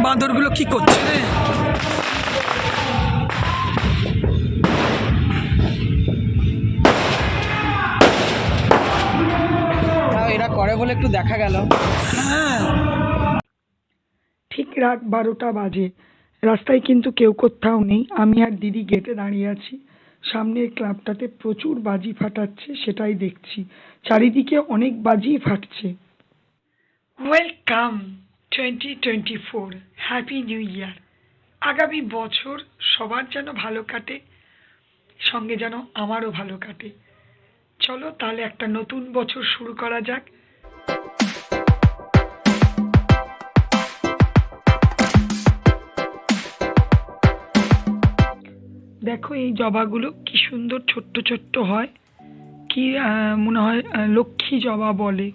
বাঁদরগুলো কি করছে রে? এরা করে বলে একটু দেখা গেল। হ্যাঁ, ঠিক রাত 12টা বাজে। রাস্তায় কিন্তু কেউ কোথাও নেই। আমি আর দিদি গেটে দাঁড়িয়ে আছি। সামনের ক্লাবটাতে প্রচুর বাজি ফাটাচ্ছে, সেটাই দেখছি। চারিদিকে অনেক বাজি ফাটছে। Welcome 2024, happy new year. আগামী বছর সবার যেন ভালো কাটে, সঙ্গে যেন আমারও ভালো কাটে। চলো তাহলে একটা নতুন বছর শুরু করা যাক। দেখো এই জবাগুলো কি সুন্দর ছোট্ট ছোট্ট হয়, কি মনে হয় লক্ষ্মী জবা বলে।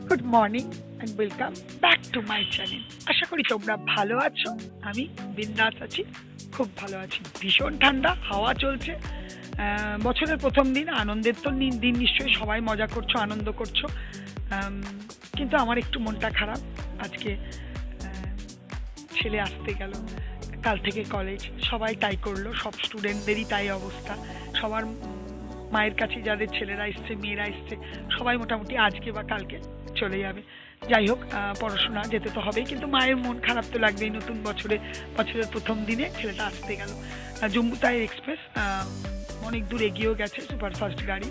Good morning and welcome back to my channel. আশা করি তোমরা ভালো আছো। আমি বিন্দাস আছি, খুব ভালো আছি। ভীষণ ঠান্ডা, হাওয়া চলছে। বছরের প্রথম দিন, আনন্দের তো দিন, নিশ্চয়ই সবাই মজা করছো, আনন্দ করছো। কিন্তু আমার একটু মনটা খারাপ। আজকে ছেলে আসতে গেল, কাল থেকে কলেজ, সবাই তাই করলো, সব স্টুডেন্টদেরই তাই অবস্থা। সবার মায়ের কাছে যাদের ছেলেরা এসছে, মেয়েরা এসছে, সবাই মোটামুটি আজকে বা কালকে চলে যাবে। যাই হোক, পড়াশোনা যেতে তো হবেই, কিন্তু মায়ের মন খারাপ তো লাগবেই। নতুন বছরের প্রথম দিনে ছেলেটা আসতে গেল। জম্মু তাই এক্সপ্রেস অনেক দূর এগিয়েও গেছে, সুপারফাস্ট গাড়ি।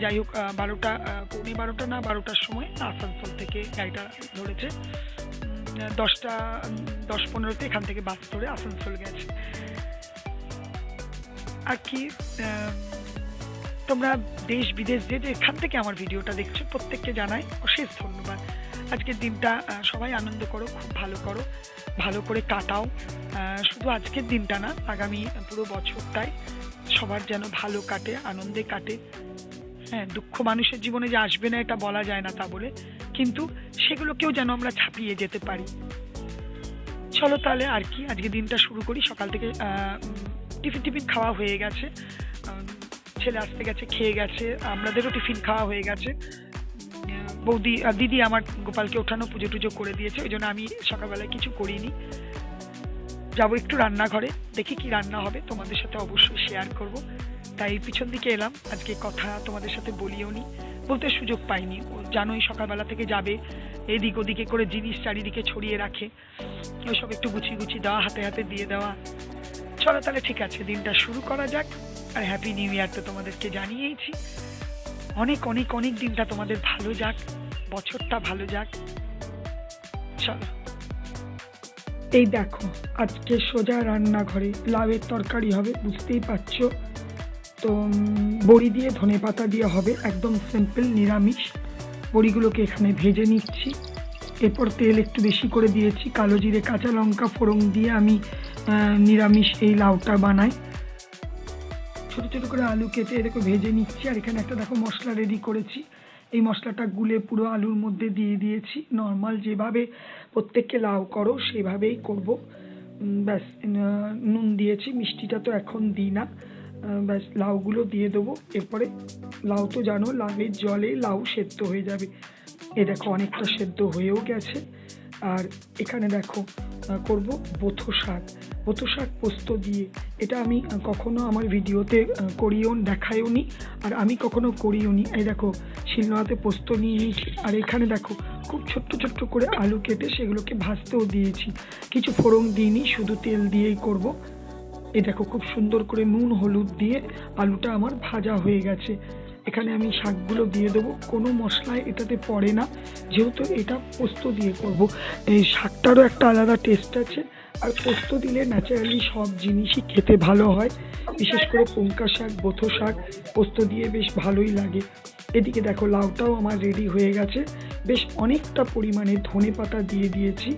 যাই হোক, 12টার সময় আসানসোল থেকে গাড়িটা ধরেছে। 10:15 এখান থেকে বাস ধরে আসানসোল গেছে। আর কি, তোমরা দেশ বিদেশ যে এখান থেকে আমার ভিডিওটা দেখছো, প্রত্যেককে জানাই অশেষ ধন্যবাদ। আজকের দিনটা সবাই আনন্দ করো, খুব ভালো করো, ভালো করে কাটাও। শুধু আজকের দিনটা না, আগামী পুরো বছরটাই সবার যেন ভালো কাটে, আনন্দে কাটে। হ্যাঁ, দুঃখ মানুষের জীবনে যে আসবে না এটা বলা যায় না তা বলে, কিন্তু সেগুলোকেও যেন আমরা ছাপিয়ে যেতে পারি। চলো তাহলে আর কি, আজকে দিনটা শুরু করি। সকাল থেকে টিফিন খাওয়া হয়ে গেছে, ছেলে আসতে গেছে, খেয়ে গেছে, আমাদেরও টিফিন খাওয়া হয়ে গেছে। দিদি আমার গোপালকে ওঠানো, পুজো টুজো করে দিয়েছে, ওই জন্য আমি সকালবেলায় কিছু করিনি। যাবো একটু রান্নাঘরে, দেখি কি রান্না হবে, তোমাদের সাথে অবশ্যই শেয়ার করব। তাই পিছন দিকে এলাম। আজকে কথা তোমাদের সাথে বলিও নি, বলতে সুযোগ পাইনি। জানোই সকালবেলা থেকে যাবে, এদিক ওদিকে করে জিনিস চারিদিকে ছড়িয়ে রাখে, ওইসব একটু গুছিয়ে দেওয়া, হাতে হাতে দিয়ে দেওয়া। চলো তাহলে ঠিক আছে, দিনটা শুরু করা যাক। আর হ্যাপি নিউ ইয়ার তো তোমাদেরকে জানিয়েছি। অনেক অনেক অনেক দিনটা তোমাদের ভালো যাক, বছরটা ভালো যাক। চলো, এই দেখো আজকে সোজা রান্নাঘরে লাউয়ের তরকারি হবে, বুঝতেই পারছো। তো বড়ি দিয়ে ধনেপাতা দিয়ে হবে, একদম সিম্পল নিরামিষ। বড়িগুলোকে এখানে ভেজে নিচ্ছি। এরপর তেল একটু বেশি করে দিয়েছি, কালো জিরে কাঁচা লঙ্কা ফোড়ন দিয়ে আমি নিরামিষ এই লাউটা বানাই। ছোটো ছোটো করে আলু কেটে এরকম ভেজে নিচ্ছি। আর এখানে একটা দেখো মশলা রেডি করেছি, এই মশলাটা গুলে পুরো আলুর মধ্যে দিয়ে দিয়েছি। নর্মাল যেভাবে প্রত্যেককে লাউ করো সেভাবেই করব। ব্যাস, নুন দিয়েছি, মিষ্টিটা তো এখন দিই না। ব্যাস লাউগুলো দিয়ে দেবো। এরপরে লাউ তো জানো, লাউয়ের জলে লাউ সেদ্ধ হয়ে যাবে। এ দেখো অনেকটা সেদ্ধ হয়েও গেছে। আর এখানে দেখো করব বথো শাক পোস্ত দিয়ে। এটা আমি কখনো আমার ভিডিওতে দেখাইও নি, আর আমি কখনো করিও নি। এই দেখো শিলনোড়াতে পোস্ত নিয়ে নিয়েছি। আর এখানে দেখো খুব ছোট্ট ছোট্ট করে আলু কেটে সেগুলোকে ভাজতেও দিয়েছি, কিছু ফোড়ন দিইনি, শুধু তেল দিয়েই করব। এই দেখো খুব সুন্দর করে নুন হলুদ দিয়ে আলুটা আমার ভাজা হয়ে গেছে। এখানে আমি শাকগুলো দিয়ে দেবো, কোনো মশলায় এটাতে পড়ে না, যেহেতু এটা পোস্ত দিয়ে করব। এই শাকটারও একটা আলাদা টেস্ট আছে, আর পোস্ত দিলে ন্যাচারালি সব জিনিসই খেতে ভালো হয়। বিশেষ করে পুঙ্কা শাক, বথো শাক পোস্ত দিয়ে বেশ ভালোই লাগে। এদিকে দেখো লাউটাও আমার রেডি হয়ে গেছে। বেশ অনেকটা পরিমাণে ধনেপাতা দিয়ে দিয়েছি।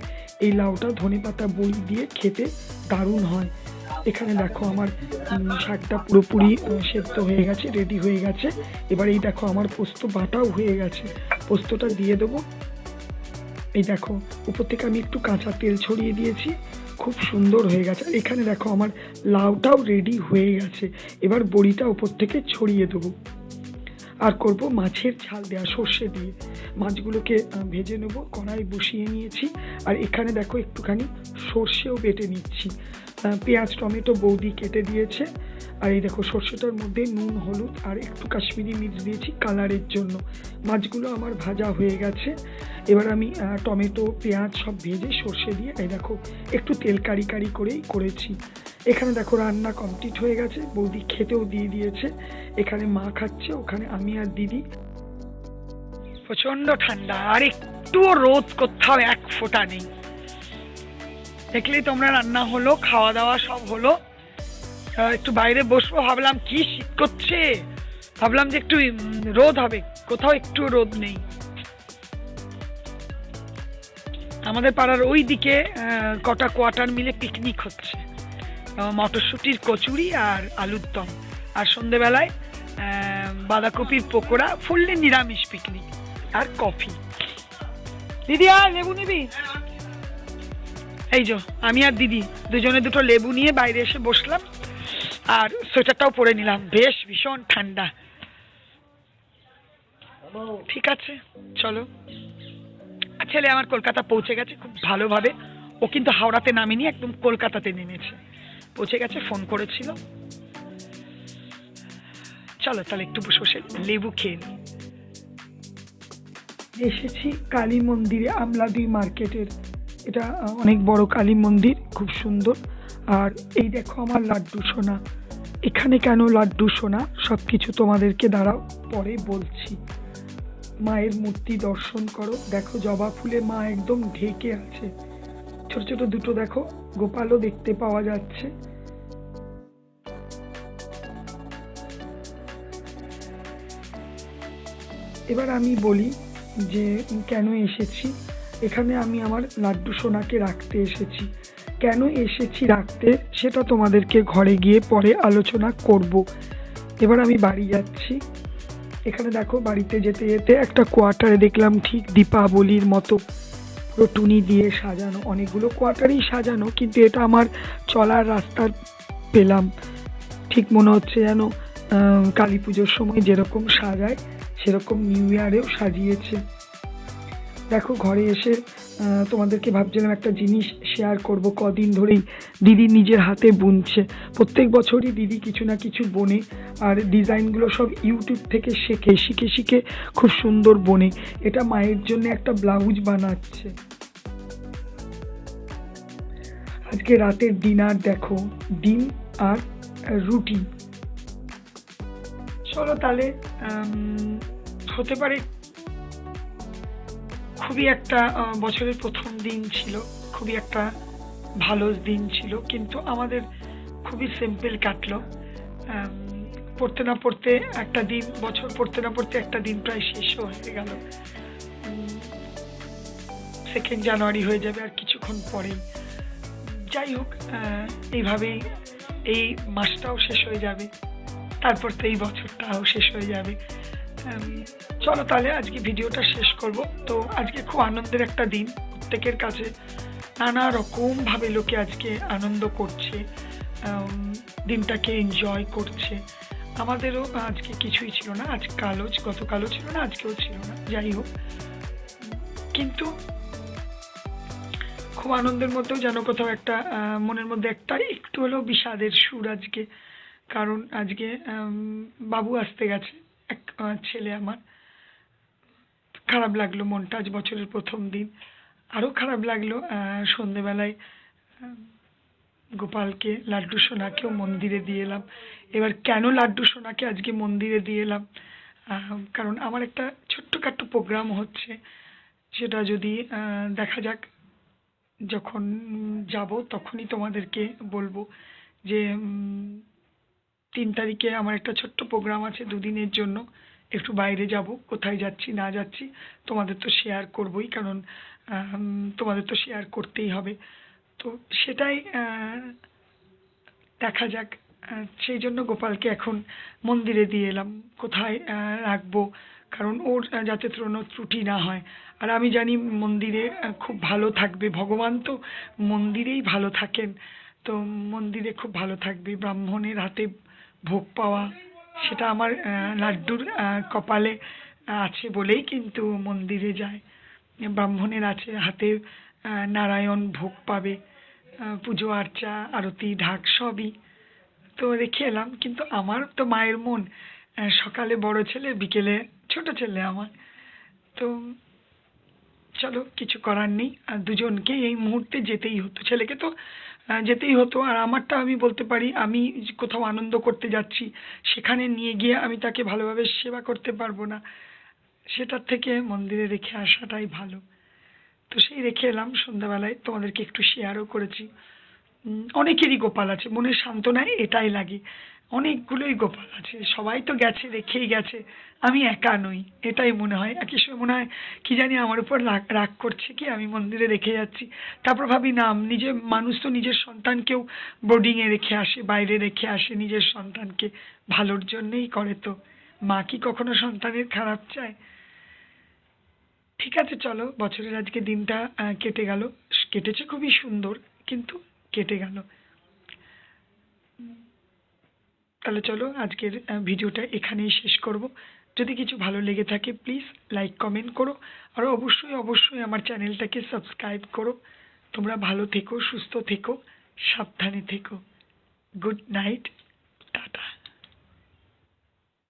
এই লাউটা ধনেপাতা বড়ি দিয়ে খেতে দারুণ হয়। এখানে দেখো আমার শাকটা পুরোপুরি সেদ্ধ হয়ে গেছে, রেডি হয়ে গেছে। এবার এই দেখো আমার পোস্ত বাটাও হয়ে গেছে, পোস্তটা দিয়ে দেবো। এই দেখো উপর থেকে আমি একটু কাঁচা তেল ছড়িয়ে দিয়েছি, খুব সুন্দর হয়ে গেছে। আর এখানে দেখো আমার লাউটাও রেডি হয়ে গেছে। এবার বড়িটা উপর থেকে ছড়িয়ে দেবো। আর করব মাছের ঝাল দেওয়া সর্ষে দিয়ে। মাছগুলোকে ভেজে নেব, কড়াই বসিয়ে নিয়েছি। আর এখানে দেখো একটুখানি সর্ষেও বেটে নিচ্ছি। পেঁয়াজ টমেটো বৌদি কেটে দিয়েছে। আর এই দেখো সর্ষেটার মধ্যে নুন হলুদ আর একটু কাশ্মীরি মির্চ দিয়েছি কালারের জন্য। মাছগুলো আমার ভাজা হয়ে গেছে। এবার আমি টমেটো পেঁয়াজ সব ভেজে সর্ষে দিয়ে এই দেখো একটু তেল কারি কারি করেই করেছি। এখানে দেখো রান্না কমপ্লিট হয়ে গেছে, বৌদি খেতেও দিয়ে দিয়েছে। এখানে মা খাচ্ছে, ওখানে আমি আর দিদি। প্রচন্ড ঠান্ডা, আর একটুও রোদ কোথাও এক ফোঁটা নেই। দেখলেই তোমরা, রান্না হলো, খাওয়া দাওয়া সব হলো। একটু বাইরে বসবো ভাবলাম, কি শীত করছে, ভাবলাম যে একটু রোদ হবে, কোথাও একটু রোদ নেই। আমাদের পাড়ার ওই দিকে কটা কোয়ার্টার মিলে পিকনিক হচ্ছে, মটরশুটির কচুরি আর আলুর দম, আর সন্ধেবেলায় বাঁধাকপির পকোড়া, ফুললি নিরামিষ পিকনিক, আর কফি। দিদি আর লেবু নিবি? এই যে আমি আর দিদি দুজনে দুটো লেবু নিয়ে বাইরে এসে বসলাম, আর সোয়েটারটাও পরে নিলাম, বেশ ভীষণ ঠান্ডা। ঠিক আছে চলো। আর ছেলে আমার কলকাতা পৌঁছে গেছে খুব ভালোভাবে। ও কিন্তু হাওড়াতে নামেনি, একদম কলকাতাতে নেমেছে, পৌঁছে গেছে, ফোন করেছিল। চলো তাহলে একটু বসে বসে লেবু খেয়ে নিই। এসেছি কালী মন্দিরে, আমলাদি মার্কেটের। এটা অনেক বড় কালী মন্দির, খুব সুন্দর। আর এই দেখো আমার লাড্ডু সোনা। এখানে কেন লাড্ডু সোনা সব কিছু তোমাদেরকে দাঁড়াও পরে বলছি। মায়ের মূর্তি দর্শন করো, দেখো জবা ফুলে মা একদম ঢেকে আছে। ছোট ছোট দুটো দেখো গোপালও দেখতে পাওয়া যাচ্ছে। এবার আমি বলি যে কেন এসেছি এখানে। আমি আমার লাড্ডু সোনাকে রাখতে এসেছি। কেন এসেছি রাখতে সেটা তোমাদেরকে ঘরে গিয়ে পরে আলোচনা করব। এবার আমি বাড়ি যাচ্ছি। এখানে দেখো বাড়িতে যেতে যেতে একটা কোয়ার্টারে দেখলাম ঠিক দীপাবলির মতো পুরো টুনি দিয়ে সাজানো, অনেকগুলো কোয়ার্টারই সাজানো, কিন্তু এটা আমার চলার রাস্তার পেলাম। ঠিক মনে হচ্ছে যেন কালী পুজোর সময় যেরকম সাজায় সেরকম নিউ ইয়ারেও সাজিয়েছে। দেখো ঘরে এসে তোমাদেরকে ভাবছিলাম একটা জিনিস শেয়ার করব। কদিন ধরেই দিদি নিজের হাতে বুনছে, প্রত্যেক বছরই দিদি কিছু না কিছু বোনে, আর ডিজাইনগুলো সব ইউটিউব থেকে শিখে শিখে খুব সুন্দর বোনে। এটা মায়ের জন্য একটা ব্লাউজ বানাচ্ছে। আজকে রাতের ডিনার দেখো, ডিম আর রুটি। চলো তাহলে, হতে পারে খুবই একটা বছরের প্রথম দিন ছিল, খুবই একটা ভালো দিন ছিল, কিন্তু আমাদের খুবই সিম্পল কাটলো। পড়তে না পড়তে একটা দিন, বছর পড়তে না পড়তে একটা দিন প্রায় শেষও হয়ে গেল। 2 জানুয়ারি হয়ে যাবে আর কিছুক্ষণ পরেই। যাই হোক, এইভাবেই এই মাসটাও শেষ হয়ে যাবে, তারপর তো এই বছরটাও শেষ হয়ে যাবে। চলো তাহলে আজকে ভিডিওটা শেষ করব। তো আজকে খুব আনন্দের একটা দিন, প্রত্যেকের কাছে নানা রকমভাবে লোকে আজকে আনন্দ করছে, দিনটাকে এনজয় করছে। আমাদেরও আজকে কিছুই ছিল না, গতকালও ছিল না, আজকেও ছিল না। যাই হোক, কিন্তু খুব আনন্দের মধ্যেও যেন কোথাও একটা মনের মধ্যে একটা একটু হলেও বিষাদের সুর আজকে। কারণ আজকে বাবু আসতে গেছে, এক ছেলে আমার। খারাপ লাগলো মনটা, আজ বছরের প্রথম দিন। আরও খারাপ লাগলো সন্ধেবেলায় গোপালকে, লাড্ডু সোনাকেও মন্দিরে দিয়ে এলাম। এবার কেন লাড্ডু সোনাকে আজকে মন্দিরে দিয়ে এলাম, কারণ আমার একটা ছোট্টখাট্টো প্রোগ্রাম হচ্ছে, সেটা যদি দেখা যাক, যখন যাব তখনই তোমাদেরকে বলবো যে 3 তারিখে আমার একটা ছোট্ট প্রোগ্রাম আছে 2 দিনের জন্য। একটু বাইরে যাব, কোথায় যাচ্ছি না যাচ্ছি তোমাদের তো শেয়ার করবই, কারণ তোমাদের তো শেয়ার করতেই হবে। তো সেটাই দেখা যাক। সেই জন্য গোপালকে এখন মন্দিরে দিয়ে এলাম। কোথায় রাখবো, কারণ ওর যাতে কোনো ত্রুটি না হয়। আর আমি জানি মন্দিরে খুব ভালো থাকবে, ভগবান তো মন্দিরেই ভালো থাকেন, তো মন্দিরে খুব ভালো থাকবে। ব্রাহ্মণের হাতে ভোগ পাওয়া, সেটা আমার লাড্ডুর কপালে আছে বলেই কিন্তু মন্দিরে যায়। ব্রাহ্মণের আছে, হাতে নারায়ণ ভোগ পাবে, পুজো আর্চা আরতি ঢাক সবই তো রেখে এলাম। কিন্তু আমার তো মায়ের মন, সকালে বড় ছেলে, বিকেলে ছোট ছেলে আমার। তো চলো, কিছু করার নেই। আর দুজনকে এই মুহূর্তে যেতেই হতো, ছেলেকে তো যেতেই হতো। আর আমারটা আমি বলতে পারি, আমি কোথাও আনন্দ করতে যাচ্ছি, সেখানে নিয়ে গিয়ে আমি তাকে ভালোভাবে সেবা করতে পারবো না, সেটার থেকে মন্দিরে রেখে আসাটাই ভালো। তো সেই রেখে এলাম। সন্ধ্যাবেলায় তোমাদেরকে একটু শেয়ারও করেছি। অনেকেরই গোপাল আছে, মনের সান্ত্বনায় এটাই লাগে। অনেকগুলোই গোপাল আছে, সবাই তো গেছে, রেখেই গেছে, আমি একা নই, এটাই মনে হয়। একই সময় মনে হয় কি জানি আমার উপর রাগ রাগ করছে কি, আমি মন্দিরে রেখে যাচ্ছি। তারপর ভাবি না, নিজের মানুষ তো নিজের সন্তানকেও বোর্ডিংয়ে রেখে আসে, বাইরে রেখে আসে, নিজের সন্তানকে ভালোর জন্যেই করে। তো মা কি কখনো সন্তানের খারাপ চায়? ঠিক আছে, চলো, বছরের আজকে দিনটা কেটে গেল। কেটেছে খুবই সুন্দর, কিন্তু কেটে গেল। তাহলে চলো, আজকের ভিডিওটা এখানেই শেষ করব। যদি কিছু ভালো লেগে থাকে প্লিজ লাইক কমেন্ট করো, আর অবশ্যই অবশ্যই আমার চ্যানেলটাকে সাবস্ক্রাইব করো। তোমরা ভালো থেকো, সুস্থ থেকো, সাবধানে থেকো। Good night.